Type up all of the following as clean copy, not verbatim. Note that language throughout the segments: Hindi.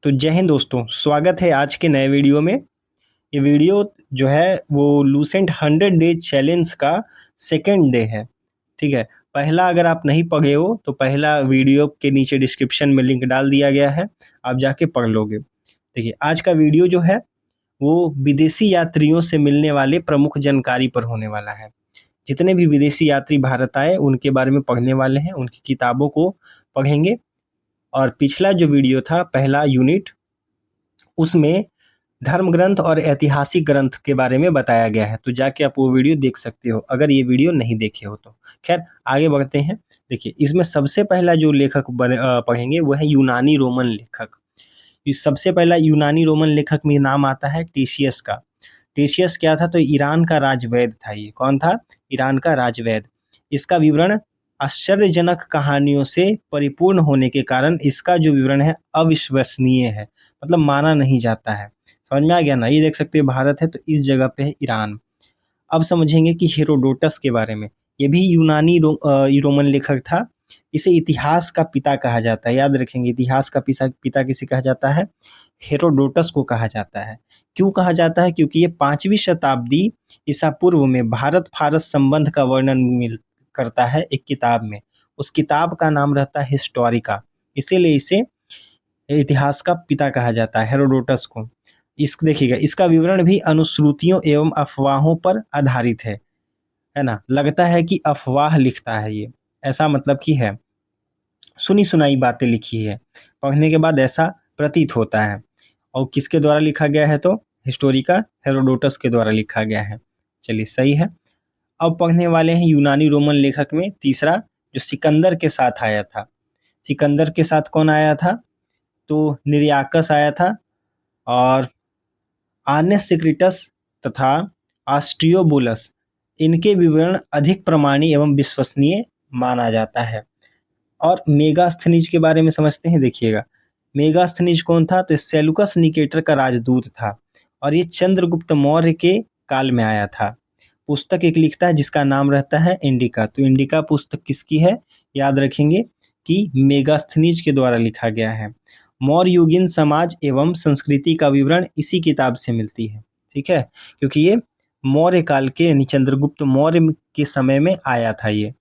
तो जय हिंद दोस्तों, स्वागत है आज के नए वीडियो में। ये वीडियो जो है वो लूसेंट 100 डेज चैलेंज का सेकंड डे है। ठीक है, पहला अगर आप नहीं पढ़े हो तो पहला वीडियो के नीचे डिस्क्रिप्शन में लिंक डाल दिया गया है, आप जाके पढ़ लोगे। देखिए आज का वीडियो जो है वो विदेशी यात्रियों से मिलने वाले प्रमुख जानकारी पर होने वाला है। जितने भी विदेशी यात्री भारत आए उनके बारे में पढ़ने वाले हैं, उनकी किताबों को पढ़ेंगे। और पिछला जो वीडियो था पहला यूनिट, उसमें धर्म ग्रंथ और ऐतिहासिक ग्रंथ के बारे में बताया गया है, तो जाके आप वो वीडियो देख सकते हो अगर ये वीडियो नहीं देखे हो तो। खैर आगे बढ़ते हैं। देखिए इसमें सबसे पहला जो लेखक पढ़ेंगे वो है यूनानी रोमन लेखक। सबसे पहला यूनानी रोमन लेखक में नाम आता है टीशियस का। टीशियस क्या था? तो ईरान का राजवैद था। ये कौन था? ईरान का राजवैद। इसका विवरण आश्चर्यजनक कहानियों से परिपूर्ण होने के कारण इसका जो विवरण है अविश्वसनीय है, मतलब माना नहीं जाता है। समझ में आ गया ना? ये देख सकते हो भारत है तो इस जगह पे है ईरान। अब समझेंगे कि हेरोडोटस के बारे में। ये भी यूनानी रोमन लेखक था। इसे इतिहास का पिता कहा जाता है, याद रखेंगे। इतिहास का पिता किसे कहा जाता है? हेरोडोटस को कहा जाता है। क्यों कहा जाता है? क्योंकि ये 5वीं शताब्दी ईसा पूर्व में भारत फारस संबंध का वर्णन मिल करता है एक किताब में। उस किताब का नाम रहता है हिस्टोरिका, इसीलिए इसे इतिहास का पिता कहा जाता है हेरोडोटस को। इस देखिएगा इसका विवरण भी अनुश्रुतियों एवं अफवाहों पर आधारित है ना? लगता है कि अफवाह लिखता है ये, ऐसा मतलब कि है सुनी सुनाई बातें लिखी है, पढ़ने के बाद ऐसा प्रतीत होता है। और किसके द्वारा लिखा गया है? तो हिस्टोरिका हेरोडोटस के द्वारा लिखा गया है। चलिए सही है। अब पढ़ने वाले हैं यूनानी रोमन लेखक में तीसरा, जो सिकंदर के साथ आया था। सिकंदर के साथ कौन आया था? तो निरियाकस आया था। और आनेस सिक्रिटस तथा आस्ट्रियोबुलस, इनके विवरण अधिक प्रमाणी एवं विश्वसनीय माना जाता है। और मेगास्थनीज के बारे में समझते हैं। देखिएगा मेगास्थनीज कौन था? तो सेलुकस निकेटर का राजदूत था और ये चंद्रगुप्त मौर्य के काल में आया था। पुस्तक एक लिखता है जिसका नाम रहता है इंडिका। तो इंडिका पुस्तक किसकी है? याद रखेंगे कि मेगास्थनीज के द्वारा लिखा गया है। मौर्य युगीन समाज एवं संस्कृति का विवरण इसी किताब से मिलती है। ठीक है, क्योंकि ये मौर्य काल के यानी चंद्रगुप्त मौर्य के समय में आया था ये।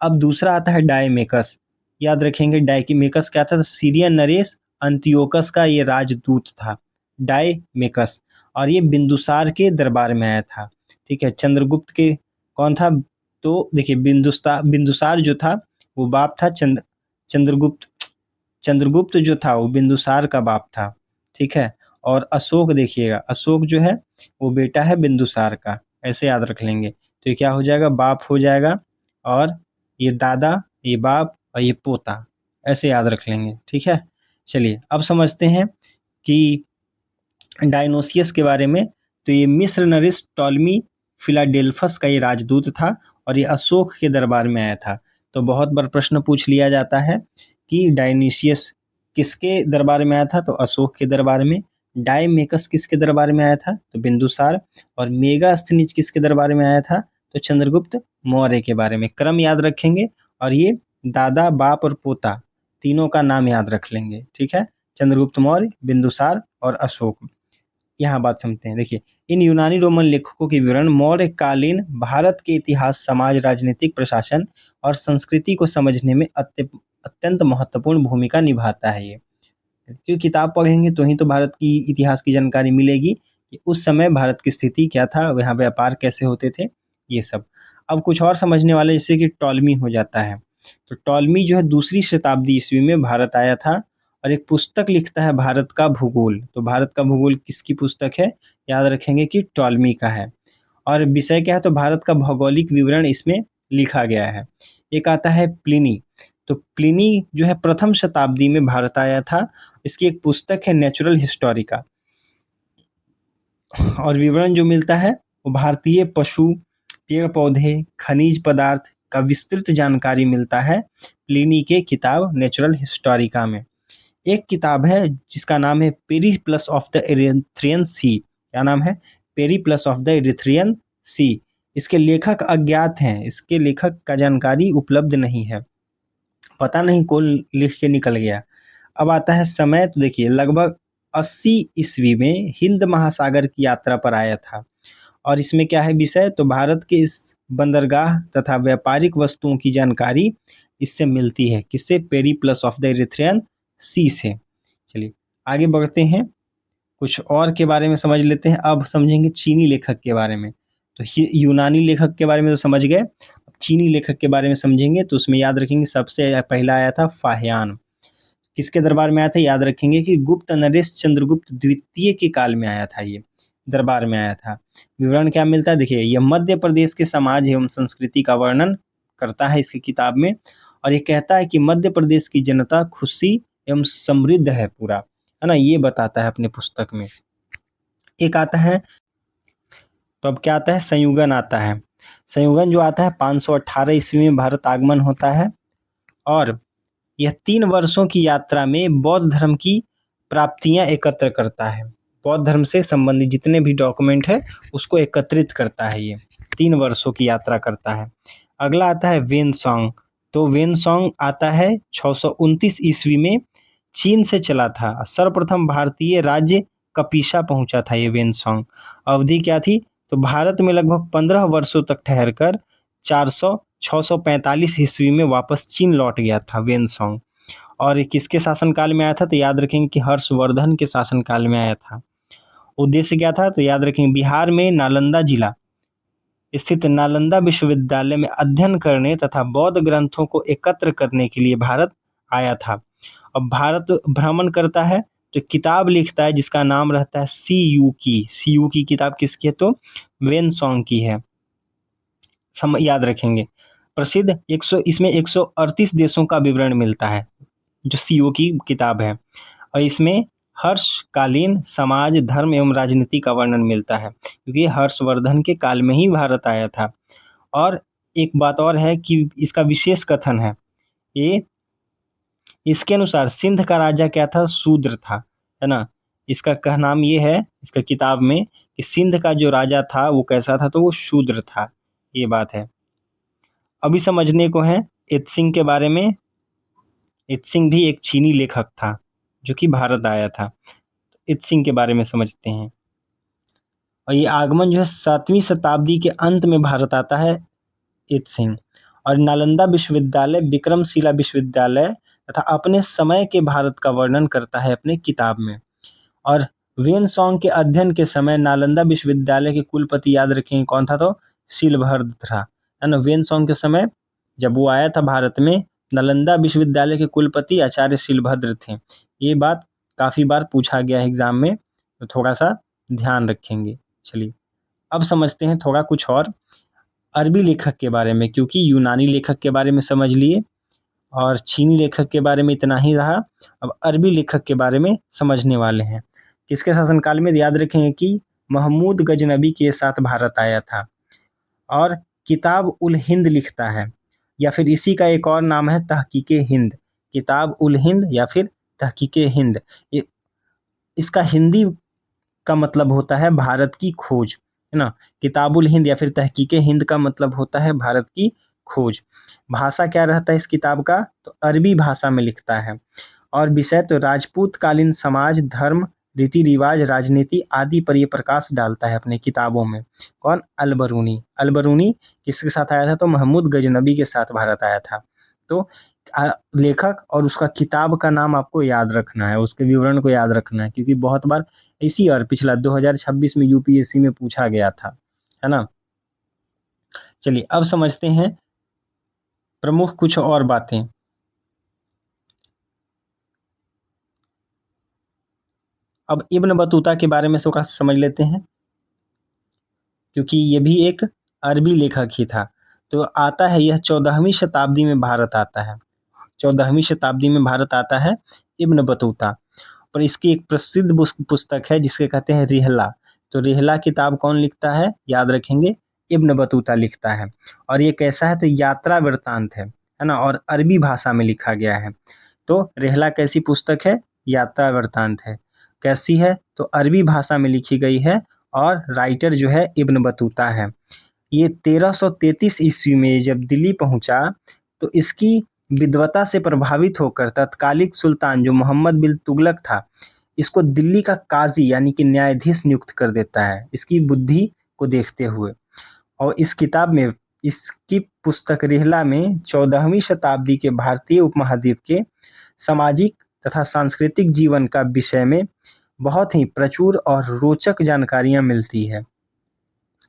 अब दूसरा आता है डायमेकस। याद रखेंगे डायमेकस क्या था? सीरियन नरेश अंतियोकस का ये राजदूत था डायमेकस, और ये बिंदुसार के दरबार में आया था। ठीक है, चंद्रगुप्त के कौन था? तो देखिए बिंदुसार जो था वो बाप था चंद्रगुप्त। चंद्रगुप्त जो था वो बिंदुसार का बाप था। ठीक है, और अशोक देखिएगा, अशोक जो है वो बेटा है बिंदुसार का, ऐसे याद रख लेंगे। तो ये क्या हो जाएगा? बाप हो जाएगा, और ये दादा, ये बाप और ये पोता, ऐसे याद रख लेंगे। ठीक है, चलिए अब समझते हैं कि डायनोसियस के बारे में। तो ये मिस्र नरेश टॉलमी फिलाडेल्फस का ये राजदूत था और ये अशोक के दरबार में आया था। तो बहुत बार प्रश्न पूछ लिया जाता है कि डायनोसियस किसके दरबार में आया था? तो अशोक के दरबार में। डायमेकस किसके दरबार में आया था? तो बिंदुसार। और मेगास्थनीज किसके दरबार में आया था? तो चंद्रगुप्त मौर्य के बारे में। क्रम याद रखेंगे और ये दादा, बाप और पोता तीनों का नाम याद रख लेंगे। ठीक है, चंद्रगुप्त मौर्य, बिंदुसार और अशोक। यहाँ बात समझते हैं। देखिए इन यूनानी रोमन लेखकों के विवरण मौर्यकालीन भारत के इतिहास, समाज, राजनीतिक, प्रशासन और संस्कृति को समझने में अत्यंत महत्वपूर्ण भूमिका निभाता है ये। क्योंकि किताब पढ़ेंगे तो ही तो भारत की इतिहास की जानकारी मिलेगी कि उस समय भारत की स्थिति क्या था, यहाँ व्यापार कैसे होते थे, ये सब। अब कुछ और समझने वाले, जैसे कि टॉलमी हो जाता है। तो टॉलमी जो है 2री शताब्दी ईस्वी में भारत आया था और एक पुस्तक लिखता है भारत का भूगोल। तो भारत का भूगोल किसकी पुस्तक है? याद रखेंगे कि टॉलमी का है। और विषय क्या है? तो भारत का भौगोलिक विवरण इसमें लिखा गया है। एक आता है प्लिनी। तो प्लिनी जो है 1म शताब्दी में भारत आया था। इसकी एक पुस्तक है नेचुरल हिस्टोरिका, और विवरण जो मिलता है वो भारतीय पशु, पेड़ पौधे, खनिज पदार्थ का विस्तृत जानकारी मिलता है प्लिनी के किताब नेचुरल हिस्टोरिका में। एक किताब है जिसका नाम है पेरिप्लस ऑफ द इरिथ्रियन सी। क्या नाम है? पेरिप्लस ऑफ द इरिथ्रियन सी। इसके लेखक अज्ञात हैं, इसके लेखक का जानकारी उपलब्ध नहीं है, पता नहीं कौन लिख के निकल गया। अब आता है समय, तो देखिए लगभग 80 ईस्वी में हिंद महासागर की यात्रा पर आया था। और इसमें क्या है विषय, तो भारत के इस बंदरगाह तथा व्यापारिक वस्तुओं की जानकारी इससे मिलती है। किससे? पेरिप्लस ऑफ द इरिथ्रियन सी से। चलिए आगे बढ़ते हैं, कुछ और के बारे में समझ लेते हैं। अब समझेंगे चीनी लेखक के बारे में। तो यूनानी लेखक के बारे में तो समझ गए, अब चीनी लेखक के बारे में समझेंगे। तो उसमें याद रखेंगे सबसे पहला आया था फाहियान। किसके दरबार में आया था? याद रखेंगे कि गुप्त नरेश चंद्रगुप्त द्वितीय के काल में आया था, ये दरबार में आया था। विवरण क्या मिलता है? देखिए यह मध्य प्रदेश के समाज एवं संस्कृति का वर्णन करता है इसकी किताब में। और ये कहता है कि मध्य प्रदेश की जनता खुशी एवं समृद्ध है पूरा, है ना, ये बताता है अपने पुस्तक में। एक आता है, तो अब क्या आता है? संयुगन आता है। संयुगन जो आता है 518 ईस्वी में भारत आगमन होता है। और यह 3 वर्षों की यात्रा में बौद्ध धर्म की प्राप्तियां एकत्र करता है। बौद्ध धर्म से संबंधित जितने भी डॉक्यूमेंट है उसको एकत्रित करता है, ये 3 वर्षों की यात्रा करता है। अगला आता है वेनसोंग। तो वेनसोंग आता है 629 ईस्वी में, चीन से चला था। सर्वप्रथम भारतीय राज्य कपीसा पहुंचा था ये वेनसोंग। अवधि क्या थी? तो भारत में लगभग 15 वर्षों तक ठहर कर 645 ईस्वी में वापस चीन लौट गया था वेनसोंग। और ये किसके शासनकाल में आया था? तो याद रखेंगे कि हर्षवर्धन के शासनकाल में आया था। उद्देश्य क्या था? तो याद रखेंगे बिहार में नालंदा जिला स्थित नालंदा विश्वविद्यालय में अध्ययन करने तथा बौद्ध ग्रंथों को एकत्र करने के लिए भारत आया था। अब भारत भ्रमण करता है तो किताब लिखता है जिसका नाम रहता है सी यू की किताब किसकी है? तो वेनसोंग की है। याद रखेंगे प्रसिद्ध 100 इसमें 138 देशों का विवरण मिलता है जो सीओ की किताब है। और इसमें हर्षकालीन समाज धर्म एवं राजनीति का वर्णन मिलता है क्योंकि हर्षवर्धन के काल में ही भारत आया था। और एक बात और है कि इसका विशेष कथन है, ये इसके अनुसार सिंध का राजा क्या था? शूद्र था, है ना। इसका कहनाम ये है इसका किताब में कि सिंध का जो राजा था वो कैसा था? तो वो शूद्र था, ये बात है। अभी समझने को है इत्सिंग के बारे में। इत्सिंग भी एक चीनी लेखक था जो कि भारत आया था। इत्सिंग के बारे में समझते हैं। और ये आगमन जो है 7वीं शताब्दी के अंत में भारत आता है इत्सिंग। और नालंदा विश्वविद्यालय विक्रमशिला विश्वविद्यालय तथा अपने समय के भारत का वर्णन करता है अपने किताब में। और वेनसोंग के अध्ययन के समय नालंदा विश्वविद्यालय के कुलपति याद रखेंगे कौन था? तो शिलभद्र था, है ना। वेनसोंग के समय जब वो आया था भारत में, नालंदा विश्वविद्यालय के कुलपति आचार्य शिलभद्र थे। ये बात काफ़ी बार पूछा गया है एग्जाम में, तो थोड़ा सा ध्यान रखेंगे। चलिए अब समझते हैं थोड़ा कुछ और अरबी लेखक के बारे में, क्योंकि यूनानी लेखक के बारे में समझ लिए और चीनी लेखक के बारे में इतना ही रहा। अब अरबी लेखक के बारे में समझने वाले हैं। किसके शासनकाल में? याद रखेंगे कि महमूद गजनबी के साथ भारत आया था। और किताब उल हिंद लिखता है, या फिर इसी का एक और नाम है तहकीक हिंद। किताब उल हिंद या फिर तहकीक हिंद, ये इसका हिंदी का मतलब होता है भारत की खोज, है ना। किताबुल हिंद या फिर तहकीक हिंद का मतलब होता है भारत की खोज। भाषा क्या रहता है इस किताब का? तो अरबी भाषा में लिखता है। और विषय तो राजपूत कालीन समाज धर्म रीति रिवाज राजनीति आदि पर ये प्रकाश डालता है अपने किताबों में। कौन? अलबरूनी। अलबरूनी किसके साथ आया था? तो महमूद गजनबी के साथ भारत आया था। तो लेखक और उसका किताब का नाम आपको याद रखना है, उसके विवरण को याद रखना है, क्योंकि बहुत बार इसी और पिछला 2026 में यूपीएससी में पूछा गया था, है ना। चलिए अब समझते हैं प्रमुख कुछ और बातें। अब इब्न बतूता के बारे में थोड़ा समझ लेते हैं, क्योंकि ये भी एक अरबी लेखक ही था। तो आता है यह 14वीं शताब्दी में भारत आता है। 14वीं शताब्दी में भारत आता है इब्न बतूता। और इसकी एक प्रसिद्ध पुस्तक है जिसके कहते हैं रिहला। तो रिहला किताब कौन लिखता है? याद रखेंगे इब्न बतूता लिखता है। और ये कैसा है? तो यात्रा वृत्तांत है ना, और अरबी भाषा में लिखा गया है। तो रिहला कैसी पुस्तक है? यात्रा वृत्तांत है। कैसी है? तो अरबी भाषा में लिखी गई है और राइटर जो है इब्न बतूता है। ये 1333 ईस्वी में जब दिल्ली पहुंचा तो इसकी विद्वता से प्रभावित होकर तत्कालिक सुल्तान जो मोहम्मद बिन तुगलक था, इसको दिल्ली का काजी यानी कि न्यायाधीश नियुक्त कर देता है इसकी बुद्धि को देखते हुए। और इस किताब में, इसकी पुस्तक रिहला में 14वीं शताब्दी के भारतीय उपमहाद्वीप के सामाजिक तथा सांस्कृतिक जीवन का विषय में बहुत ही प्रचुर और रोचक जानकारियाँ मिलती है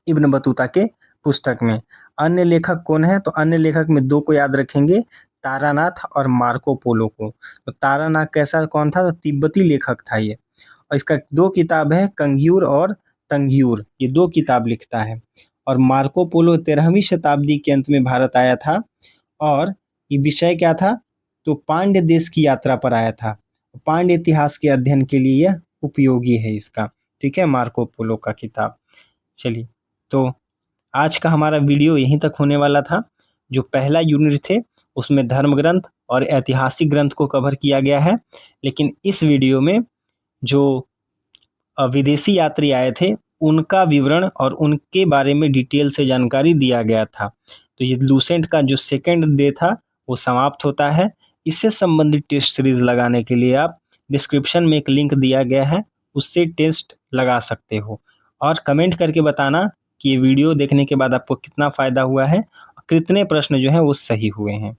इब्न बतूता के पुस्तक में। अन्य लेखक कौन है? तो अन्य लेखक में दो को याद रखेंगे, तारानाथ और मार्को पोलो को। तो तारानाथ कैसा कौन था? तो तिब्बती लेखक था ये। और इसका दो किताब है, कंग्यूर और तंग्यूर, ये दो किताब लिखता है। और मार्को पोलो 13वीं शताब्दी के अंत में भारत आया था और ये विषय क्या था? तो पांड्य देश की यात्रा पर आया था। पांड्य इतिहास के अध्ययन के लिए यह उपयोगी है इसका, ठीक है, मार्को पोलो का किताब। चलिए, तो आज का हमारा वीडियो यहीं तक होने वाला था। जो पहला यूनिट थे उसमें धर्म ग्रंथ और ऐतिहासिक ग्रंथ को कवर किया गया है, लेकिन इस वीडियो में जो विदेशी यात्री आए थे उनका विवरण और उनके बारे में डिटेल से जानकारी दिया गया था। तो ये लूसेंट का जो सेकंड डे था वो समाप्त होता है। इससे संबंधित टेस्ट सीरीज लगाने के लिए आप डिस्क्रिप्शन में एक लिंक दिया गया है, उससे टेस्ट लगा सकते हो। और कमेंट करके बताना कि ये वीडियो देखने के बाद आपको कितना फ़ायदा हुआ है, कितने प्रश्न जो हैं वो सही हुए हैं।